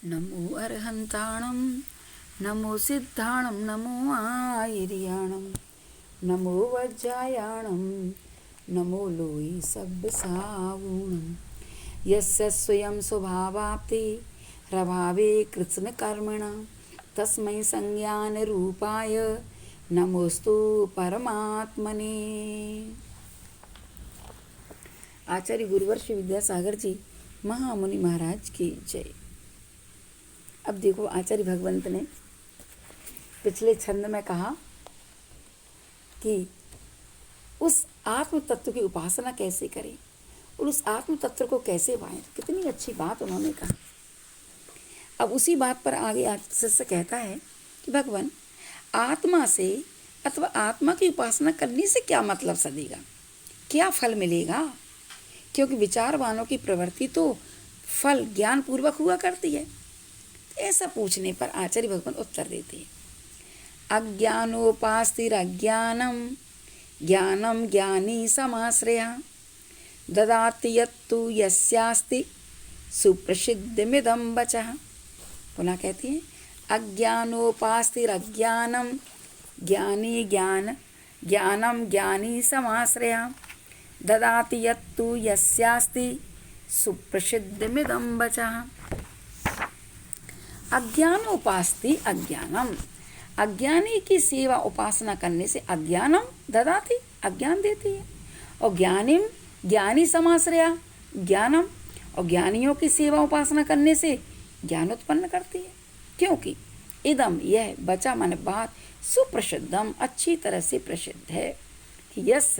नमो अर्हन्ताणं नमो सिद्धाणं नमो आयर्याणं नमो वज्रायाणं नमो लोई सब्बसावूणं यस्य स्वयं स्वभावाप्ति प्रभावे कृत्स्नकर्मणा तस्मै संज्ञानरूपाय नमोस्तु परमात्मने। आचार्य गुरुवर्ष विद्यासागर जी महामुनि महाराज की जय। अब देखो, आचार्य भगवंत ने पिछले छंद में कहा कि उस आत्म तत्व की उपासना कैसे करें और उस आत्म तत्व को कैसे पाएं। कितनी अच्छी बात उन्होंने कहा। अब उसी बात पर आगे शिष्य कहता है कि भगवान, आत्मा से अथवा आत्मा की उपासना करने से क्या मतलब सदेगा, क्या फल मिलेगा। क्योंकि विचारवानों की प्रवृत्ति तो फल ज्ञान पूर्वक हुआ करती है। ऐसा पूछने पर आचार्य भगवान उत्तर देते हैं, अज्ञानोपास्तिरज्ञानम ज्ञानम ज्ञानी समाश्रया ददाति यत्तु यस्यास्ति सुप्रसिद्धमिदं वचः। पुनः कहती हैं, अज्ञानोपास्तिरज्ञानम ज्ञानी ज्ञानम ज्ञानी समाश्रया ददाति यत्तु यस्यास्ति सुप्रसिद्धमिदं वचः। अज्ञानोपास्ति अज्ञानम, अज्ञानी की सेवा उपासना करने से अज्ञानम ददाति, अज्ञान देती है। और ज्ञानिम ज्ञानी समाश्रया ज्ञानम, और ज्ञानियों की सेवा उपासना करने से ज्ञान उत्पन्न करती है। क्योंकि इदम, यह बचा मन बात, सुप्रसिद्धम अच्छी तरह से प्रसिद्ध है कि यस,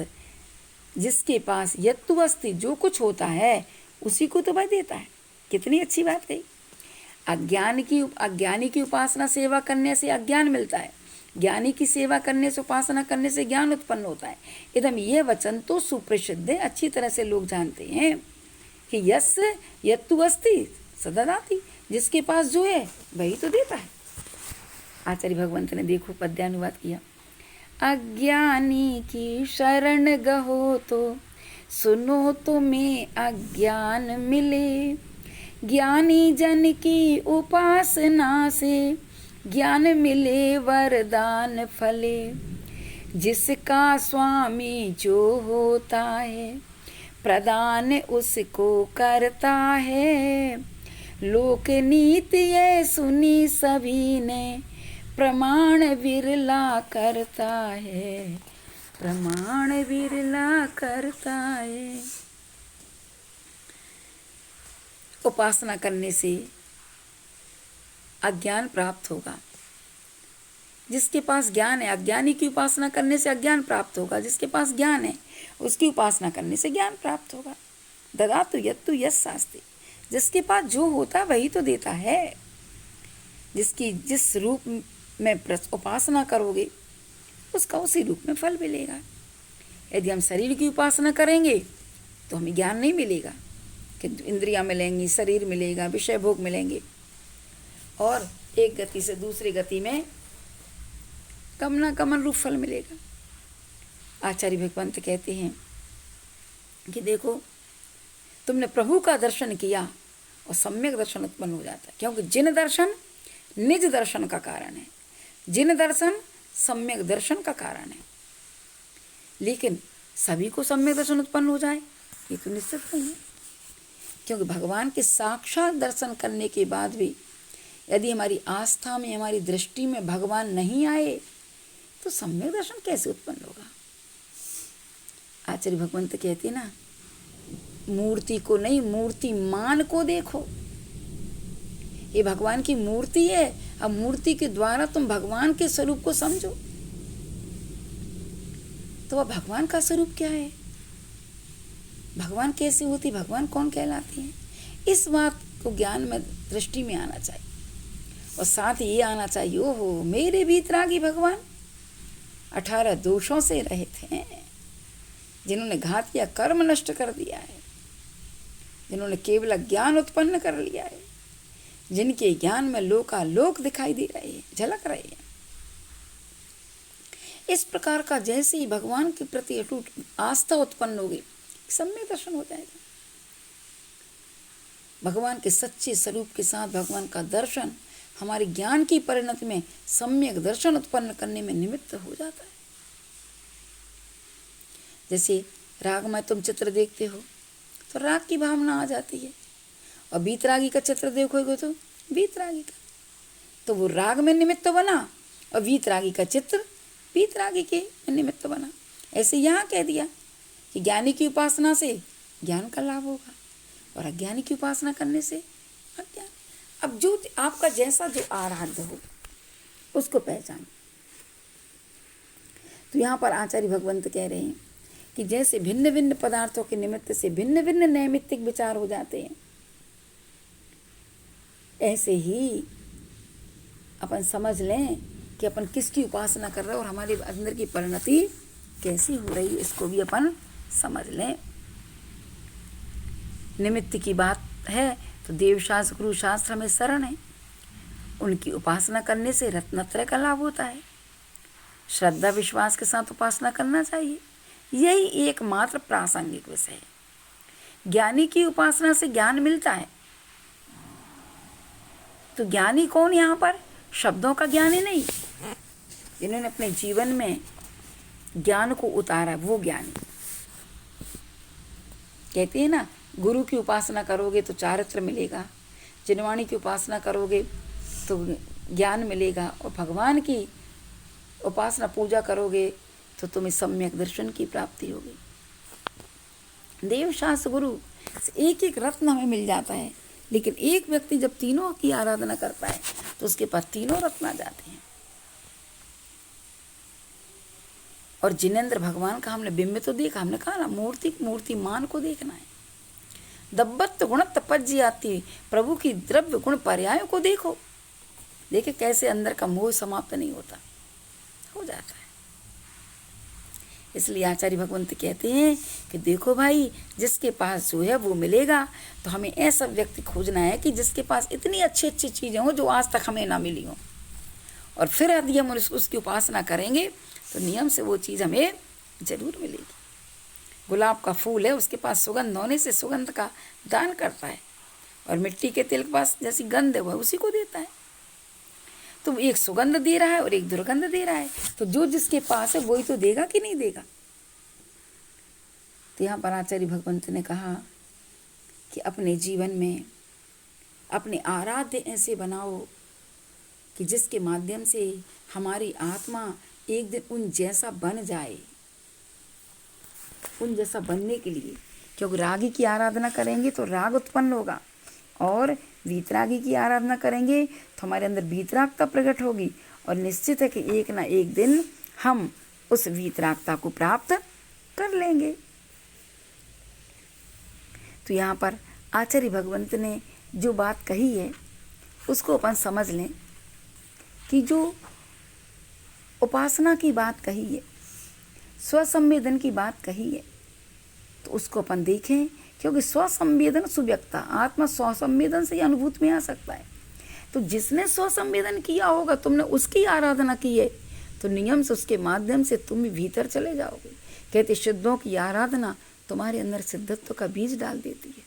जिसके पास यत्तु अस्ति, जो कुछ होता है उसी को तो वह देता है। कितनी अच्छी बात कही। अज्ञानी की उपासना सेवा करने से अज्ञान मिलता है, ज्ञानी की सेवा करने से उपासना करने से ज्ञान उत्पन्न होता है। एकदम ये वचन तो सुप्रसिद्ध है, अच्छी तरह से लोग जानते हैं कि यस यत्तु अस्ति सददाति, जिसके पास जो है वही तो देता है। आचार्य भगवंत ने देखो पद्यानुवाद किया, अज्ञानी की शरण गहो तो सुनो तुम्हें अज्ञान मिले, ज्ञानी जन की उपासना से ज्ञान मिले वरदान फले, जिसका स्वामी जो होता है प्रदान उसको करता है, लोक नीति ये सुनी सभी ने प्रमाण विरला करता है, प्रमाण विरला करता है। उपासना करने से अज्ञान प्राप्त होगा, जिसके पास ज्ञान है। अज्ञानी की उपासना करने से अज्ञान प्राप्त होगा, जिसके पास ज्ञान है उसकी उपासना करने से ज्ञान प्राप्त होगा। ददातु यत्तु यस्यास्ति, जिसके पास जो होता वही तो देता है। जिसकी जिस रूप में उपासना करोगे उसका उसी रूप में फल मिलेगा। यदि हम शरीर की उपासना करेंगे तो हमें ज्ञान नहीं मिलेगा, कि इंद्रियां मिलेंगी, शरीर मिलेगा, विषय भोग मिलेंगे, और एक गति से दूसरी गति में कमना कमन रूप फल मिलेगा। आचार्य भगवंत कहते हैं कि देखो, तुमने प्रभु का दर्शन किया और सम्यक दर्शन उत्पन्न हो जाता है। क्योंकि जिन दर्शन निज दर्शन का कारण है, जिन दर्शन सम्यक दर्शन का कारण है। लेकिन सभी को सम्यक दर्शन उत्पन्न हो जाए ये तो निश्चित नहीं है। क्योंकि भगवान के साक्षात दर्शन करने के बाद भी यदि हमारी आस्था में, हमारी दृष्टि में भगवान नहीं आए तो सम्यक दर्शन कैसे उत्पन्न होगा। आचार्य भगवंत कहते ना, मूर्ति को नहीं मूर्तिमान को देखो। ये भगवान की मूर्ति है, अब मूर्ति के द्वारा तुम भगवान के स्वरूप को समझो। तो वह भगवान का स्वरूप क्या है, भगवान कैसे होती, भगवान कौन कहलाती है, इस बात को ज्ञान में, दृष्टि में आना चाहिए। और साथ ही ये आना चाहिए, ओहो मेरे भीतरागी भगवान 18 दोषों से रहित हैं, जिन्होंने घात किया, कर्म नष्ट कर दिया है, जिन्होंने केवल ज्ञान उत्पन्न कर लिया है, जिनके ज्ञान में लोकालोक दिखाई दे रहे हैं, झलक रहे हैं। इस प्रकार का जैसे ही भगवान के प्रति अटूट आस्था उत्पन्न होगी, सम्यक दर्शन हो जाएगा। भगवान के सच्चे स्वरूप के साथ भगवान का दर्शन हमारे ज्ञान की परिणति में सम्यक दर्शन उत्पन्न करने में निमित्त हो जाता है। जैसे राग में तुम चित्र देखते हो तो राग की भावना आ जाती है, और बीतरागी का चित्र देखोगे तो बीतरागी का, तो वो राग में निमित्त बना और वीतरागी का चित्र बीतरागी के निमित्त बना। ऐसे यहाँ कह दिया कि ज्ञानी की उपासना से ज्ञान का लाभ होगा और अज्ञानी की उपासना करने से अज्ञान। अब जो आपका जैसा जो आराध्य हो उसको पहचान। तो यहाँ पर आचार्य भगवंत कह रहे हैं कि जैसे भिन्न भिन्न पदार्थों के निमित्त से भिन्न भिन्न नैमित्तिक विचार हो जाते हैं, ऐसे ही अपन समझ लें कि अपन किसकी उपासना कर रहे हैं और हमारे अंदर की परिणति कैसी हो रही है, इसको भी अपन समझ लें। निमित्त की बात है तो देवशास्त्र गुरु शास्त्र हमें शरण है, उनकी उपासना करने से रत्नत्रय का लाभ होता है। श्रद्धा विश्वास के साथ उपासना करना चाहिए, यही एकमात्र प्रासंगिक विषय है। ज्ञानी की उपासना से ज्ञान मिलता है, तो ज्ञानी कौन यहाँ पर? शब्दों का ज्ञानी नहीं, जिन्होंने अपने जीवन में ज्ञान को उतारा वो ज्ञानी। कहते हैं ना, गुरु की उपासना करोगे तो चारित्र मिलेगा, जिनवाणी की उपासना करोगे तो ज्ञान मिलेगा, और भगवान की उपासना पूजा करोगे तो तुम्हें सम्यक दर्शन की प्राप्ति होगी। देव शास्त्र गुरु एक एक रत्न हमें मिल जाता है, लेकिन एक व्यक्ति जब तीनों की आराधना करता है तो उसके पास तीनों रत्न आ जाते हैं। और जिनेंद्र भगवान का हमने बिंब तो देखा, हमने कहा ना मूर्तिमान को देखना है। दब्बत गुणत पज्जी आती, प्रभु की द्रव्य गुण पर्यायों को देखो, देखे कैसे अंदर का मोह समाप्त नहीं होता, हो जाता है। इसलिए आचार्य भगवंत कहते हैं कि देखो भाई, जिसके पास जो है वो मिलेगा, तो हमें ऐसा व्यक्ति खोजना है कि जिसके पास इतनी अच्छी अच्छी चीज़ें हो जो आज तक हमें ना मिली हो, और फिर यदि हम उसकी उपासना करेंगे तो नियम से वो चीज़ हमें जरूर मिलेगी। गुलाब का फूल है, उसके पास सुगंध होने से सुगंध का दान करता है, और मिट्टी के तेल के पास जैसी गंध है वह उसी को देता है। तो एक सुगंध दे रहा है और एक दुर्गंध दे रहा है, तो जो जिसके पास है वही तो देगा कि नहीं देगा। तो यहाँ पर आचार्य भगवंत ने कहा कि अपने जीवन में अपने आराध्य ऐसे बनाओ कि जिसके माध्यम से हमारी आत्मा एक दिन उन जैसा बन जाए। उन जैसा बनने के लिए, क्योंकि रागी की आराधना करेंगे तो राग उत्पन्न होगा, और वीतरागी की आराधना करेंगे तो हमारे अंदर वीतरागता प्रकट होगी, और निश्चित है कि एक ना एक दिन हम उस वीतरागता को प्राप्त कर लेंगे। तो यहाँ पर आचार्य भगवंत ने जो बात कही है उसको अपन समझ लें कि जो उपासना की बात कही है, स्वसंवेदन की बात कही है, तो उसको अपन देखें, क्योंकि स्वसंवेदन सुव्यक्ता, आत्मा स्वसंवेदन से ही अनुभूति में आ सकता है। तो जिसने स्वसंवेदन किया होगा, तुमने उसकी आराधना की है, तो नियम से उसके माध्यम से तुम भीतर चले जाओगे। कहते सिद्धों की आराधना तुम्हारे अंदर सिद्धत्व का बीज डाल देती है।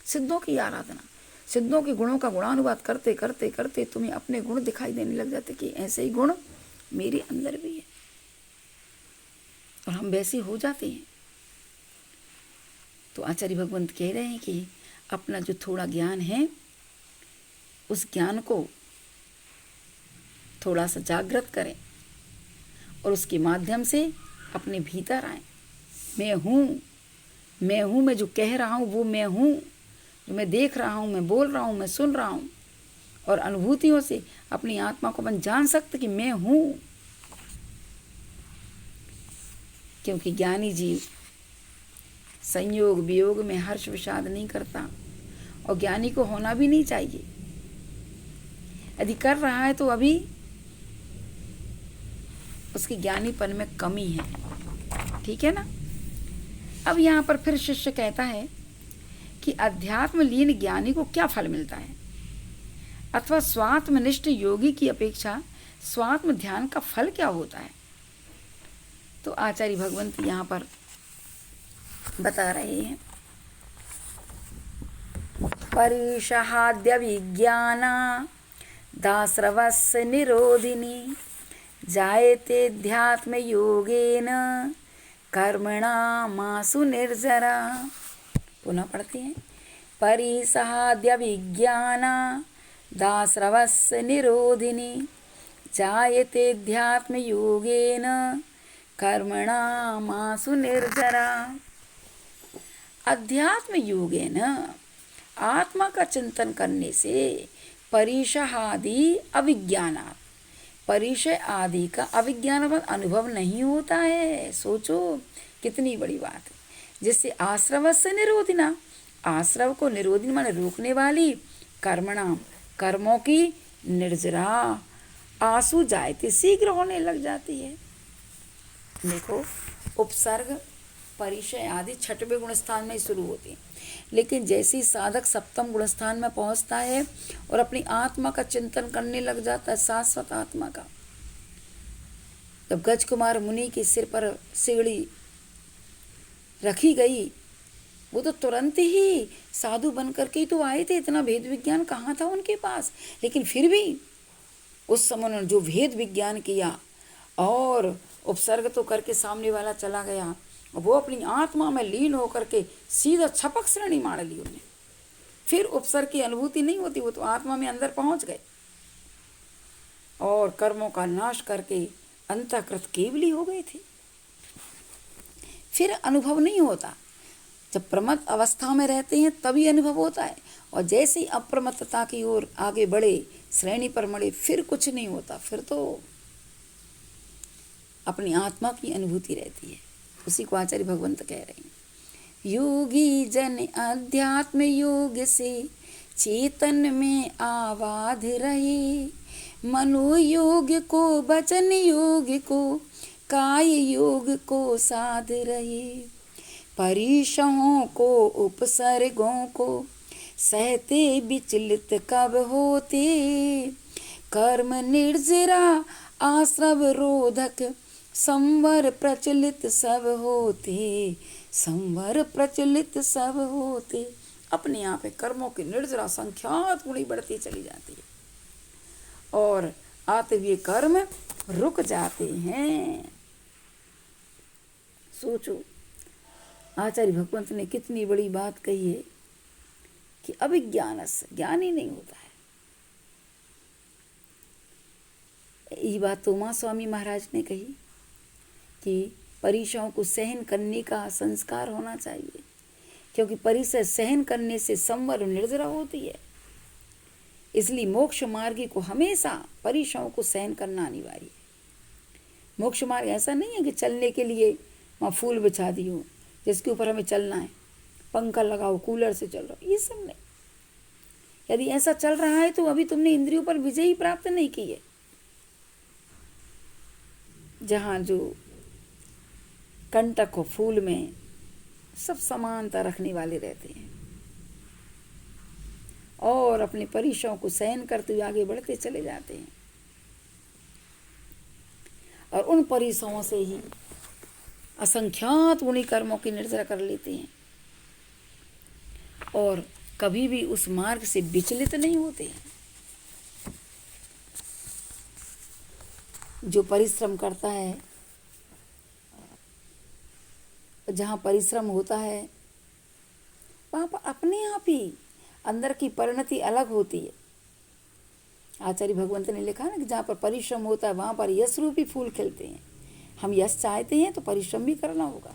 सिद्धों की आराधना, सिद्धों के गुणों का गुणानुवाद करते करते करते तुम्हें अपने गुण दिखाई देने लग जाते कि ऐसे ही गुण मेरे अंदर भी है, और हम वैसे हो जाते हैं। तो आचार्य भगवंत कह रहे हैं कि अपना जो थोड़ा ज्ञान है उस ज्ञान को थोड़ा सा जागृत करें, और उसके माध्यम से अपने भीतर आए। मैं हूँ, मैं जो कह रहा हूँ वो मैं हूँ, जो मैं देख रहा हूँ, मैं बोल रहा हूँ, मैं सुन रहा हूँ, और अनुभूतियों से अपनी आत्मा को अपन जान सकते कि मैं हूँ। क्योंकि ज्ञानी जीव संयोग वियोग में हर्ष विषाद नहीं करता, और ज्ञानी को होना भी नहीं चाहिए। यदि कर रहा है तो अभी उसकी ज्ञानीपन में कमी है, ठीक है ना। अब यहाँ पर फिर शिष्य कहता है कि अध्यात्म लीन ज्ञानी को क्या फल मिलता है, अथवा स्वात्मनिष्ठ योगी की अपेक्षा स्वात्म ध्यान का फल क्या होता है। तो आचार्य भगवंत यहाँ पर बता रहे हैं परिषहाद्य विज्ञाना दास्रवस्य निरोधिनी जायते ध्यात्म योगेन कर्मणा मासु निर्जरा। पुनः पढ़ते हैं। परिसहाद्य विज्ञाना दास्रवस्य निरोधिनी जायते ध्यात्म योगेन कर्मणा मासु निर्जरा। अध्यात्म योगेन आत्मा का चिंतन करने से परिषहादि अविज्ञानात्, परिचय आदि का अविज्ञानवत अनुभव नहीं होता है। सोचो कितनी बड़ी बात है। जिससे आश्रव से निरोधिना, आश्रव को निरोधिन माने रोकने वाली, कर्मणाम कर्मों की निर्जरा आंसू जायते शीघ्र होने लग जाती है। देखो उपसर्ग परिचय आदि छठवें गुणस्थान में शुरू होते हैं, लेकिन जैसे ही साधक सप्तम गुणस्थान में पहुंचता है और अपनी आत्मा का चिंतन करने लग जाता है, शाश्वत आत्मा का, जब गज कुमार मुनि के सिर पर सीढ़ी रखी गई, वो तो तुरंत ही साधु बनकर के ही तो आए थे, इतना भेद विज्ञान कहाँ था उनके पास। लेकिन फिर भी उस समय उन्होंने जो भेद विज्ञान किया और उपसर्ग तो करके सामने वाला चला गया, वो अपनी आत्मा में लीन होकर के सीधा छपक श्रेणी मार ली उन्हें। फिर उपसर्ग की अनुभूति नहीं होती, वो तो आत्मा में अंदर पहुंच गए और कर्मों का नाश करके अंतःकृत केवली हो गए थे। फिर अनुभव नहीं होता। जब प्रमत्त अवस्था में रहते हैं तभी अनुभव होता है, और जैसे ही अप्रमत्तता की ओर आगे बढ़े, श्रेणी पर मरे, फिर कुछ नहीं होता। फिर तो अपनी आत्मा की अनुभूति रहती है। उसी को आचार्य भगवंत कह रहे हैं। योगी जन अध्यात्म योग से चेतन में आबाद रहे, मनोयोग को वचन योग को काय योग को साध रहे, परिशहों को उपसर्गों को सहते विचलित कब होते, कर्म निर्जरा आश्रव रोधक संवर प्रचलित सब होते, संवर प्रचलित सब होते। अपने आप में कर्मों की निर्जरा संख्यात गुणी बढ़ती चली जाती है और आते हुए कर्म रुक जाते हैं। सोचो आचार्य भगवंत ने कितनी बड़ी बात कही है कि अविज्ञान से ज्ञान ही नहीं होता है। ये बात तो उमा स्वामी महाराज ने कही कि परिचयों को सहन करने का संस्कार होना चाहिए, क्योंकि परिचय सहन करने से संवर निर्जरा होती है। इसलिए मोक्ष मार्गी को हमेशा परिचयों को सहन करना अनिवार्य है। मोक्ष मार्ग ऐसा नहीं है कि चलने के लिए वहाँ फूल बिछा दी हो जिसके ऊपर हमें चलना है, पंखा लगाओ, कूलर से चल रहा हो, ये सब नहीं। यदि ऐसा चल रहा है तो अभी तुमने इंद्रियों पर विजय ही प्राप्त नहीं की है। जहाँ जो कंटक हो फूल में सब समानता रखने वाले रहते हैं और अपने परिचयों को सहन करते हुए आगे बढ़ते चले जाते हैं, और उन परिचयों से ही असंख्यात गुणी कर्मों की निर्जरा कर लेते हैं और कभी भी उस मार्ग से विचलित नहीं होते हैं। जो परिश्रम करता है, जहाँ परिश्रम होता है वहाँ पर अपने आप ही अंदर की परिणति अलग होती है। आचार्य भगवंत ने लिखा ना कि जहाँ पर परिश्रम होता है वहाँ पर यश रूपी फूल खिलते हैं। हम यश चाहते हैं तो परिश्रम भी करना होगा।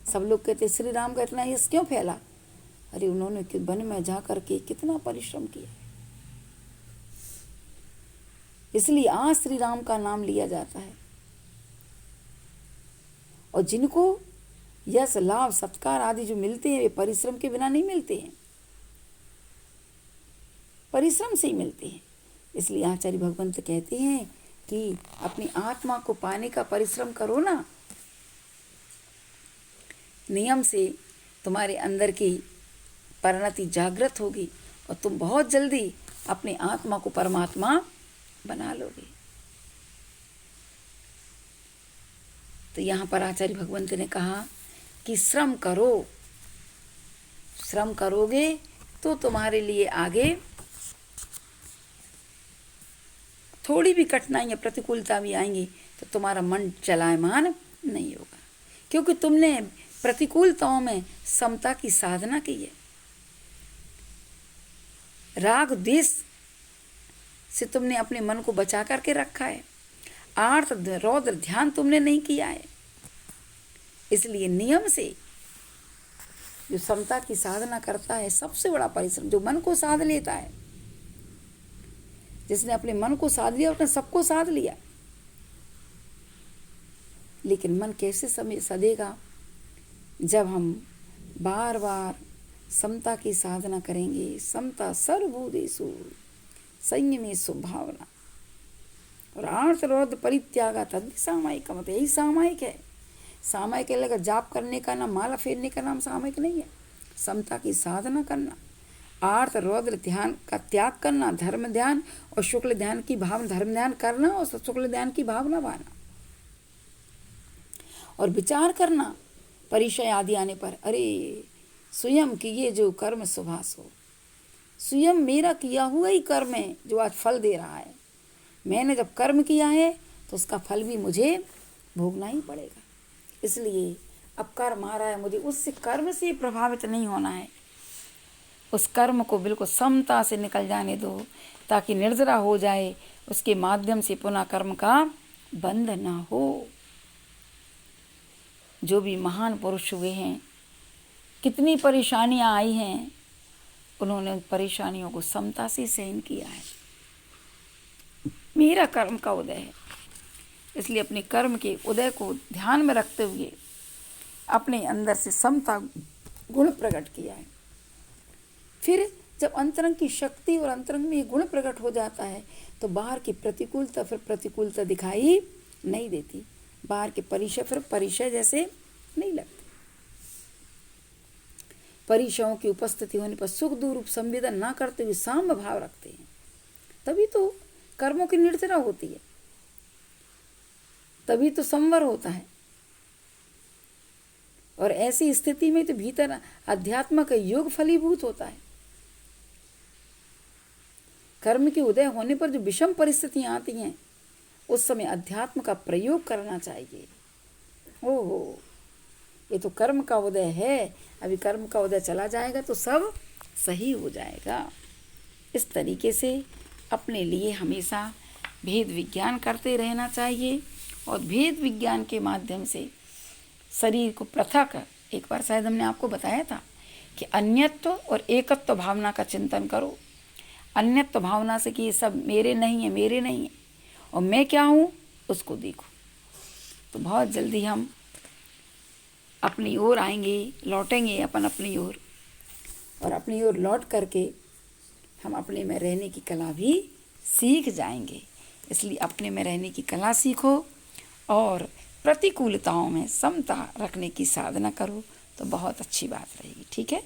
सब लोग कहते श्री राम का इतना यश क्यों फैला? अरे उन्होंने वन में जा करके कितना परिश्रम किया, इसलिए आज श्री राम का नाम लिया जाता है। और जिनको यश लाभ सत्कार आदि जो मिलते हैं वे परिश्रम के बिना नहीं मिलते हैं, परिश्रम से ही मिलते हैं। इसलिए आचार्य भगवंत कहते हैं कि अपनी आत्मा को पाने का परिश्रम करो ना, नियम से तुम्हारे अंदर की परिणति जागृत होगी और तुम बहुत जल्दी अपनी आत्मा को परमात्मा बना लोगे। तो यहाँ पर आचार्य भगवंत ने कहा कि श्रम करो, श्रम करोगे तो तुम्हारे लिए आगे थोड़ी भी कठिनाई या प्रतिकूलता भी आएंगी तो तुम्हारा मन चलायमान नहीं होगा, क्योंकि तुमने प्रतिकूलताओं में समता की साधना की है। राग द्वेष से तुमने अपने मन को बचा करके रखा है। आर्त रौद्र ध्यान तुमने नहीं किया है। इसलिए नियम से जो समता की साधना करता है, सबसे बड़ा परिश्रम, जो मन को साध लेता है, जिसने अपने मन को साध लिया उसने सबको साध लिया। लेकिन मन कैसे समय सधेगा? जब हम बार बार समता की साधना करेंगे। समता सर्वभूतेषु संयमेषु भावना और आर्त रौद्र परित्यागा तद् सामायिक। मत यही सामायिक है। सामायिक लगा जाप करने का नाम, माला फेरने का नाम सामायिक नहीं है। समता की साधना करना, आर्त रौद्र ध्यान का त्याग करना, धर्म ध्यान और शुक्ल ध्यान की भावना, धर्म ध्यान करना और शुक्ल ध्यान की भावना पाना और विचार करना परिचय आदि आने पर, अरे स्वयं किए जो कर्म सुभाष हो, स्वयं मेरा किया हुआ ही कर्म है जो आज फल दे रहा है। मैंने जब कर्म किया है तो उसका फल भी मुझे भोगना ही पड़ेगा। इसलिए अब कर्म आ रहा है, मुझे उस कर्म से प्रभावित नहीं होना है। उस कर्म को बिल्कुल समता से निकल जाने दो ताकि निर्जरा हो जाए, उसके माध्यम से पुनः कर्म का बंध ना हो। जो भी महान पुरुष हुए हैं, कितनी परेशानियां आई हैं, उन्होंने उन परेशानियों को समता से सहन किया है। मेरा कर्म का उदय है, इसलिए अपने कर्म के उदय को ध्यान में रखते हुए अपने अंदर से समता गुण प्रकट किया है। फिर जब अंतरंग की शक्ति और अंतरंग में ये गुण प्रकट हो जाता है तो बाहर की प्रतिकूलता फिर प्रतिकूलता दिखाई नहीं देती। बाहर के परिचय फिर परिचय जैसे नहीं लगते। परिचयों की उपस्थिति होने पर सुख दुरूप संवेदन ना करते हुए साम्य भाव रखते हैं, तभी तो कर्मों की निर्जरा होती है, तभी तो संवर होता है। और ऐसी स्थिति में तो भीतर अध्यात्म का योग फलीभूत होता है। कर्म के उदय होने पर जो विषम परिस्थितियां आती हैं उस समय अध्यात्म का प्रयोग करना चाहिए। ओहो, ये तो कर्म का उदय है, अभी कर्म का उदय चला जाएगा तो सब सही हो जाएगा। इस तरीके से अपने लिए हमेशा भेद विज्ञान करते रहना चाहिए और भेद विज्ञान के माध्यम से शरीर को पृथक, एक बार शायद हमने आपको बताया था कि अन्यत्व और एकत्व भावना का चिंतन करो। अन्यत्व भावना से कि ये सब मेरे नहीं है, मेरे नहीं है, और मैं क्या हूँ उसको देखो, तो बहुत जल्दी हम अपनी ओर आएंगे, लौटेंगे अपन अपनी ओर, और अपनी ओर लौट करके हम अपने में रहने की कला भी सीख जाएंगे। इसलिए अपने में रहने की कला सीखो और प्रतिकूलताओं में समता रखने की साधना करो तो बहुत अच्छी बात रहेगी। ठीक है,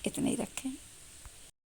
इतना ही रखें।